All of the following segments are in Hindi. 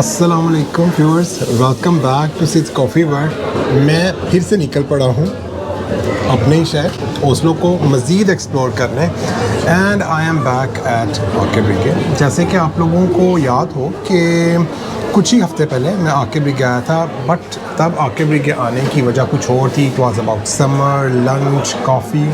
अस्सलाम वालेकुम viewers, welcome back to sits coffee world. मैं फिर से निकल पड़ा हूँ अपने ही शहर ओस्लो को मज़ीद एक्सप्लोर करने and I am back at आके ब्रिगे। जैसे कि आप लोगों को याद हो कि कुछ ही हफ्ते पहले मैं आके ब्रिगे गया था, बट तब आके ब्रिगे आने की वजह कुछ और थी। It was about summer, lunch, coffee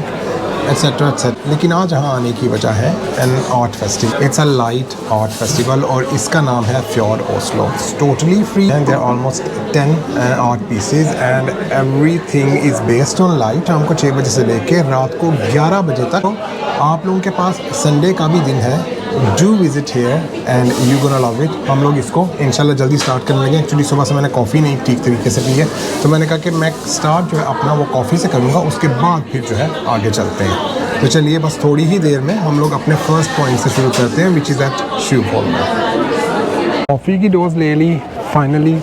etcetera etcetera. लेकिन आज यहाँ आने की वजह है an art festival. It's a light art festival और इसका नाम है fjord Oslo. It's totally free and there almost 10 art pieces and everything is based on light. शाम को 6 बजे से लेके रात को 11 बजे तक। आप लोगों के पास संडे का भी दिन है। Do visit here and you gonna love it. हम लोग इसको इंशाल्लाह जल्दी स्टार्ट करने लगे। एक्चुअली सुबह से मैंने कॉफ़ी नहीं ठीक तरीके से पी है, तो मैंने कहा कि मैं स्टार्ट जो है अपना वो कॉफ़ी से करूँगा, उसके बाद फिर जो है आगे चलते हैं। तो चलिए बस थोड़ी ही देर में हम लोग अपने फर्स्ट पॉइंट से शुरू करते हैं, विच इज़ एट शिवफॉल में। कॉफ़ी की डोज ले ली फाइनली।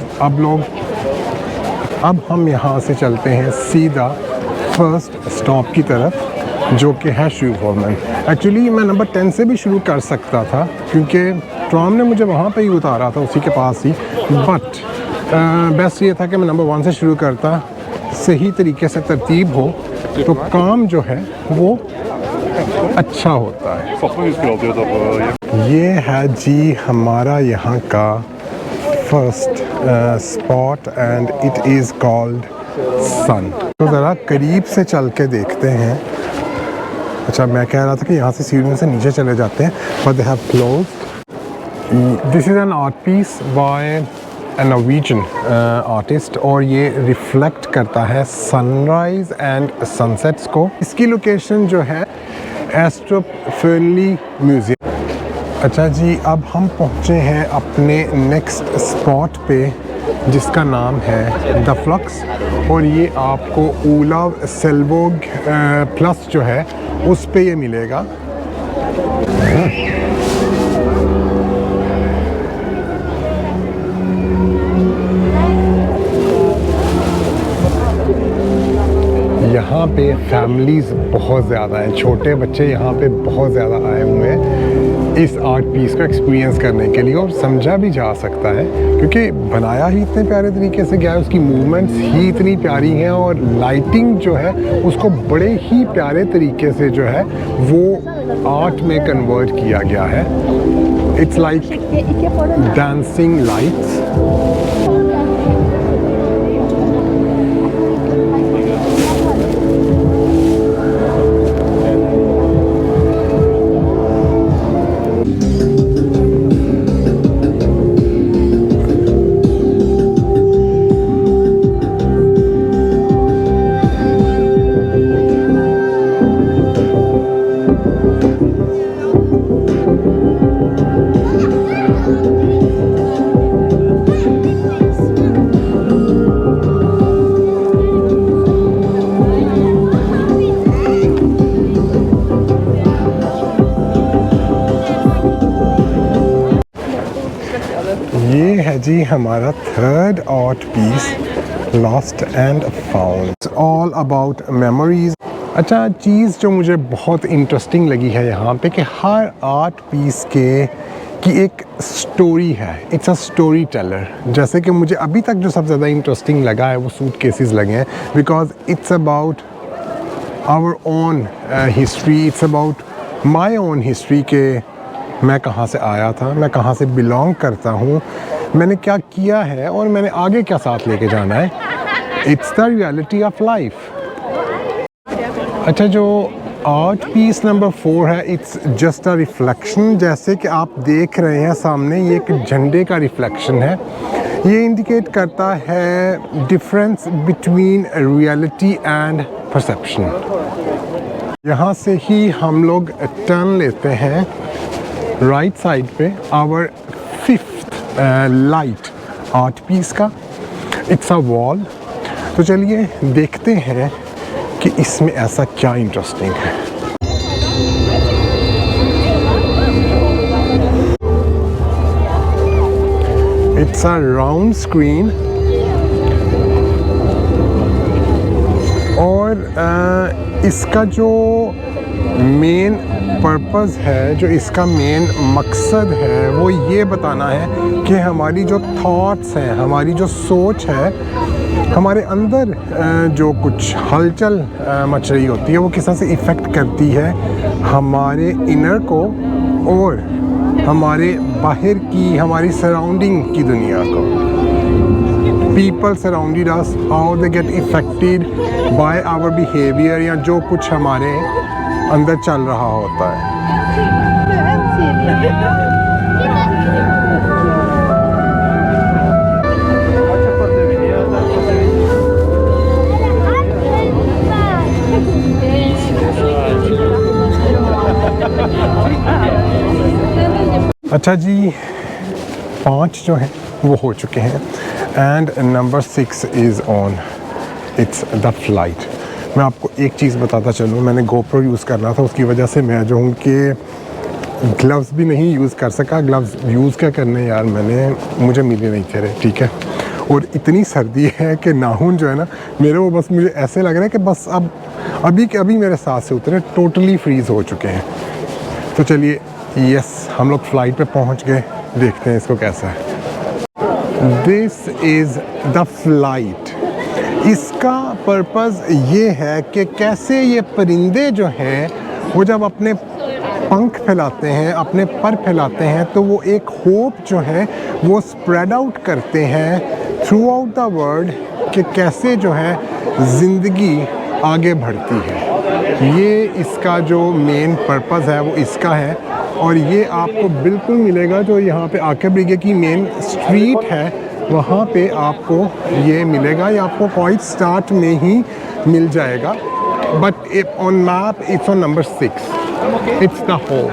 अब हम यहाँ से चलते हैं सीधा फर्स्ट स्टॉप की तरफ, जो कि है शिवफॉल। एक्चुअली मैं नंबर 10 से भी शुरू कर सकता था, क्योंकि ट्राम ने मुझे वहाँ पे ही उतारा था, उसी के पास ही। बट बेस्ट ये था कि मैं नंबर 1 से शुरू करता, सही तरीके से तरतीब हो तो काम जो है वो अच्छा होता है। ये है जी हमारा यहाँ का first spot and it is called sun. तो ज़रा करीब से चल के देखते हैं। अच्छा, मैं कह रहा था कि यहाँ से सीढ़ियों से नीचे चले जाते हैं, but they have closed. This is an art piece by a Norwegian artist और ये रिफ्लेक्ट करता है सनराइज़ एंड सनसेट्स को। इसकी लोकेशन जो है एस्ट्रोफर्ली म्यूज़ियम। अच्छा जी, अब हम पहुँचे हैं अपने नेक्स्ट स्पॉट पे, जिसका नाम है द फ्लक्स, और ये आपको ओलाव सेल्वोग प्लस जो है उस पे ये मिलेगा। यहाँ पे फैमिलीज़ बहुत ज़्यादा हैं, छोटे बच्चे यहाँ पे बहुत ज़्यादा आए हुए हैं इस आर्ट पीस को एक्सपीरियंस करने के लिए। और समझा भी जा सकता है क्योंकि बनाया ही इतने प्यारे तरीके से गया है, उसकी मूवमेंट्स ही इतनी प्यारी हैं और लाइटिंग जो है उसको बड़े ही प्यारे तरीके से जो है वो आर्ट में कन्वर्ट किया गया है। It's like dancing lights. ये है जी हमारा third art piece, lost and found. It's all about memories. अच्छा, चीज़ जो मुझे बहुत इंटरेस्टिंग लगी है यहाँ पे कि हर आर्ट पीस की एक स्टोरी है। It's a story teller. जैसे कि मुझे अभी तक जो सबसे ज़्यादा इंटरेस्टिंग लगा है वो सूट केसेस लगे हैं, because it's about our own history. It's about my own history के मैं कहाँ से आया था, मैं कहाँ से बिलोंग करता हूँ, मैंने क्या किया है और मैंने आगे क्या साथ लेके जाना है। It's the reality of life. अच्छा, जो आर्ट पीस नंबर 4 है, इट्स जस्ट अ रिफ्लेक्शन। जैसे कि आप देख रहे हैं सामने, ये एक झंडे का रिफ्लेक्शन है। ये इंडिकेट करता है difference between reality and perception. यहाँ से ही हम लोग टर्न लेते हैं राइट साइड पे our 5th light art piece का। It's a wall. तो चलिए देखते हैं कि इसमें ऐसा क्या इंटरेस्टिंग है। इट्स अ राउंड स्क्रीन और इसका जो मेन पर्पस है, जो इसका मेन मकसद है, वो ये बताना है कि हमारी जो थॉट्स हैं, हमारी जो सोच है, हमारे अंदर जो कुछ हलचल मच रही होती है, वो किस तरह से इफ़ेक्ट करती है हमारे इनर को और हमारे बाहर की, हमारी सराउंडिंग की दुनिया को। People surrounded us, how they get affected by our behaviour, या जो कुछ हमारे अंदर चल रहा होता है। अच्छा जी, 5 जो हैं वो हो चुके हैं and number 6 is on, it's the flight. मैं आपको एक चीज़ बताता चलूँ, मैंने गोप्रो यूज़ करना था, उसकी वजह से मैं जो हूँ कि ग्लव्स भी नहीं यूज़ कर सका। ग्लव्स यूज़ क्या करने यार, मुझे मिले नहीं थे, ठीक है। और इतनी सर्दी है कि नाखून जो है ना मेरे, वो बस मुझे ऐसे लग रहा है कि बस अब अभी के अभी मेरे साथ से उतरे, टोटली फ्रीज़ हो चुके हैं। तो चलिए, यस, हम लोग फ़्लाइट पे पहुंच गए, देखते हैं इसको कैसा है। This is the flight. इसका पर्पज़ ये है कि कैसे ये परिंदे जो हैं वो जब अपने पंख फैलाते हैं, अपने पर फैलाते हैं, तो वो एक होप जो है वो स्प्रेड आउट करते हैं थ्रू आउट द वर्ल्ड, कि कैसे जो है ज़िंदगी आगे बढ़ती है। ये इसका जो मेन पर्पज़ है वो इसका है। और ये आपको बिल्कुल मिलेगा, जो यहाँ पे आके ब्रिगे की मेन स्ट्रीट है वहाँ पे आपको ये मिलेगा। ये आपको क्वाइट स्टार्ट में ही मिल जाएगा, but on map it's on number 6, it's the whole.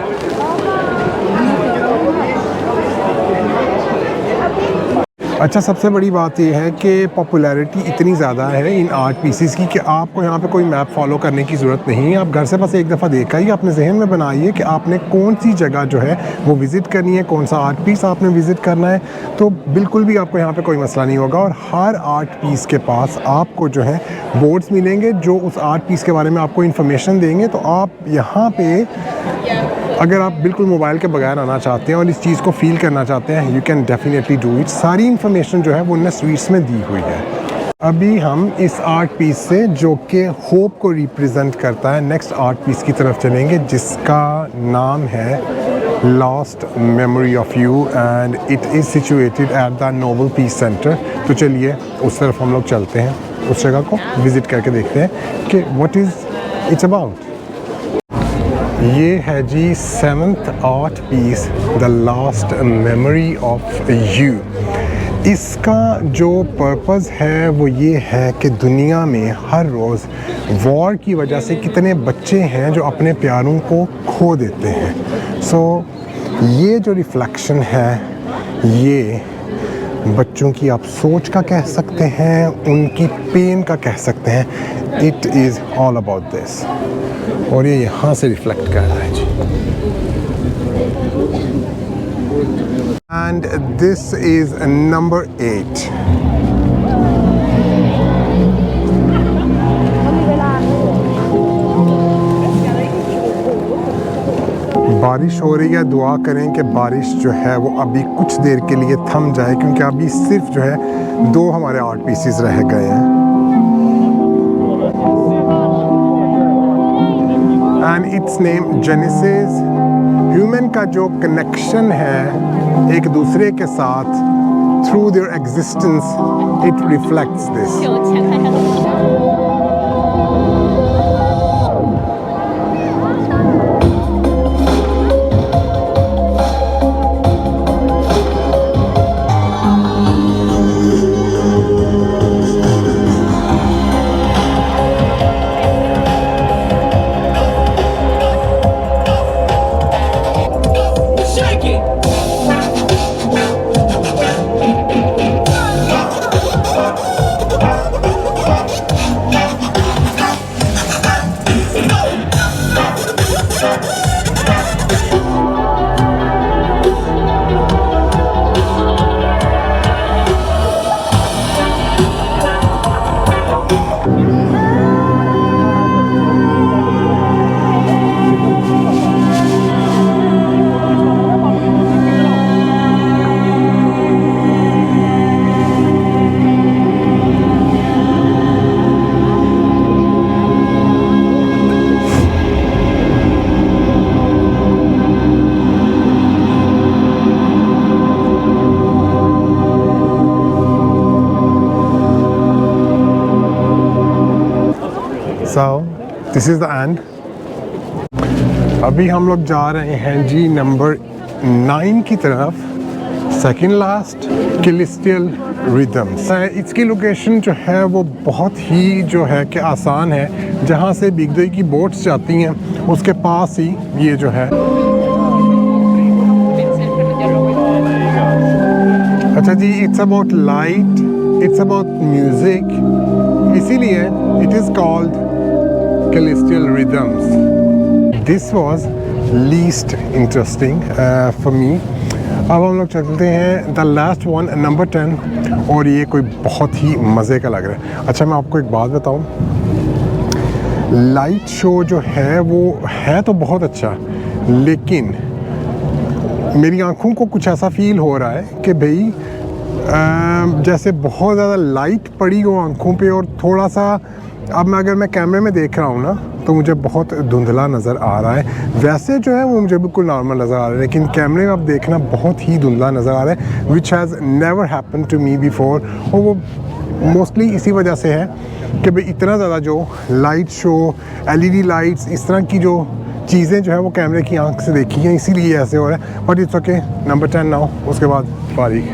अच्छा, सबसे बड़ी बात यह है कि पॉपुलैरिटी इतनी ज़्यादा है इन आर्ट पीसीस की कि आपको यहाँ पे कोई मैप फॉलो करने की ज़रूरत नहीं है। आप घर से बस एक दफ़ा देखा ही अपने जहन में बनाइए कि आपने कौन सी जगह जो है वो विज़िट करनी है, कौन सा आर्ट पीस आपने विज़िट करना है, तो बिल्कुल भी आपको यहाँ पे कोई मसला नहीं होगा। और हर आर्ट पीस के पास आपको जो है बोर्ड्स मिलेंगे जो उस आर्ट पीस के बारे में आपको इन्फॉर्मेशन देंगे। तो आप यहाँ पे अगर आप बिल्कुल मोबाइल के बगैर आना चाहते हैं और इस चीज़ को फ़ील करना चाहते हैं, you can definitely do it. सारी इन्फॉर्मेशन जो है वो उनने स्वीट्स में दी हुई है। अभी हम इस आर्ट पीस से, जो कि होप को रिप्रेजेंट करता है, नेक्स्ट आर्ट पीस की तरफ चलेंगे जिसका नाम है lost memory of you and it is situated at the Nobel Peace Centre. तो चलिए उस तरफ हम लोग चलते हैं, उस जगह को विज़िट करके देखते हैं कि व्हाट इज़ इट्स अबाउट। ये है जी 7th art piece, the last memory of you. इसका जो पर्पज़ है वो ये है कि दुनिया में हर रोज़ वॉर की वजह से कितने बच्चे हैं जो अपने प्यारों को खो देते हैं। सो ये जो रिफ्लेक्शन है, ये बच्चों की आप सोच का कह सकते हैं, उनकी पेन का कह सकते हैं। It is all about this. और ये यहाँ से रिफ्लेक्ट कर रहा है जी। And this is number 8। बारिश हो रही है, दुआ करें कि बारिश जो है वो अभी कुछ देर के लिए थम जाए, क्योंकि अभी सिर्फ जो है 2 हमारे आर्ट पीसेस रह गए हैं। And it's name genesis. Human का जो कनेक्शन है एक दूसरे के साथ through their existence, it reflects this. This is the end. अभी हम लोग जा रहे हैं जी नंबर 9 की तरफ, सेकंड लास्ट, कैलिस्टियल रिदम्स। इसकी लोकेशन जो है वो बहुत ही जो है कि आसान है। जहाँ से बिगदई की बोट्स जाती हैं उसके पास ही ये जो है। अच्छा जी, it's about light, it's about music, इसीलिए it is called celestial rhythms. This was least interesting for me. अब हम लोग चलते हैं द लास्ट वन, नंबर 10, और ये कोई बहुत ही मज़े का लग रहा है। अच्छा, मैं आपको एक बात बताऊं, लाइट शो जो है वो है तो बहुत अच्छा, लेकिन मेरी आंखों को कुछ ऐसा फील हो रहा है कि भाई जैसे बहुत ज़्यादा लाइट पड़ी हो आंखों पे, और थोड़ा सा अब अगर मैं कैमरे में देख रहा हूँ ना तो मुझे बहुत धुंधला नज़र आ रहा है। वैसे जो है वो मुझे बिल्कुल नॉर्मल नज़र आ रहा है, लेकिन कैमरे में अब देखना बहुत ही धुंधला नज़र आ रहा है, which has never happen to me before. और वो मोस्टली इसी वजह से है कि भाई इतना ज़्यादा जो लाइट शो, LED लाइट्स, इस तरह की जो चीज़ें जो है वो कैमरे की आंख से देखी हैं, इसीलिए ऐसे हो रहा है। But it's okay, number 10 now, उसके बाद फारिग।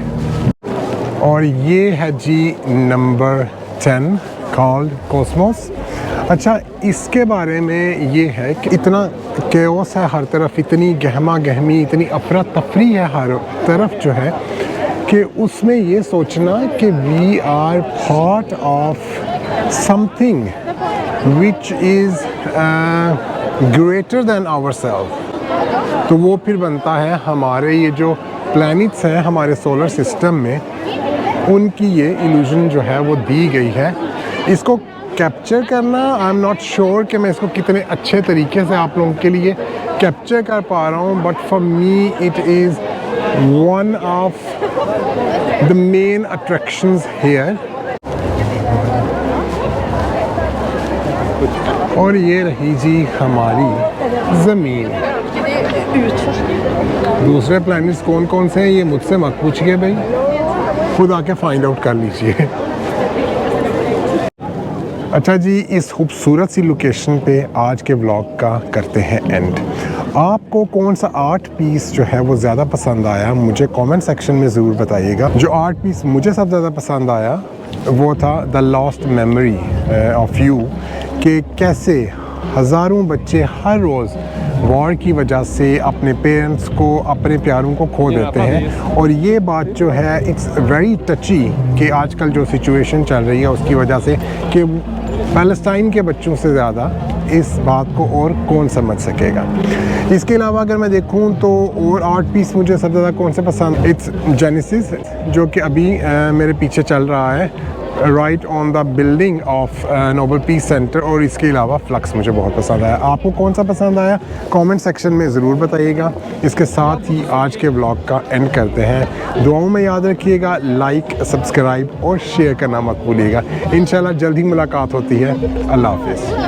और ये है जी नंबर 10 कॉल्ड कॉस्मोस। अच्छा, इसके बारे में ये है कि इतना केओस है हर तरफ, इतनी गहमा गहमी, इतनी अफरा तफरी है हर तरफ जो है, कि उसमें ये सोचना कि we are part of something which is greater than ourself. तो वो फिर बनता है हमारे ये जो प्लैनेट्स हैं हमारे सोलर सिस्टम में, उनकी ये इल्यूजन जो है वो दी गई है। इसको कैप्चर करना, आई एम नॉट श्योर कि मैं इसको कितने अच्छे तरीके से आप लोगों के लिए कैप्चर कर पा रहा हूँ, but for me it is one of the main attractions here. और ये रही जी हमारी ज़मीन। दूसरे प्लैनेट्स कौन कौन से हैं ये मुझसे मत पूछिए भाई, खुद आके फाइंड आउट कर लीजिए। अच्छा जी, इस खूबसूरत सी लोकेशन पे आज के व्लॉग का करते हैं एंड। आपको कौन सा आर्ट पीस जो है वो ज़्यादा पसंद आया मुझे कमेंट सेक्शन में ज़रूर बताइएगा। जो आर्ट पीस मुझे सबसे ज़्यादा पसंद आया वो था the lost memory of you, कि कैसे हज़ारों बच्चे हर रोज़ वॉर की वजह से अपने पेरेंट्स को, अपने प्यारों को खो देते हैं। और ये बात जो है इट्स वेरी टची कि आजकल जो सिचुएशन चल रही है उसकी वजह से, कि पैलेस्टाइन के बच्चों से ज़्यादा इस बात को और कौन समझ सकेगा। इसके अलावा अगर मैं देखूं तो और आर्ट पीस मुझे सबसे ज़्यादा कौन से पसंद, इट्स जेनेसिस, जो कि अभी मेरे पीछे चल रहा है, right on the building of Nobel Peace Centre. और इसके अलावा फ्लक्स मुझे बहुत पसंद आया। आपको कौन सा पसंद आया कमेंट सेक्शन में ज़रूर बताइएगा। इसके साथ ही आज के व्लॉग का एंड करते हैं। दुआओं में याद रखिएगा, लाइक, सब्सक्राइब और शेयर करना मत भूलिएगा। इंशाल्लाह जल्द ही मुलाकात होती है। अल्लाह हाफिज़।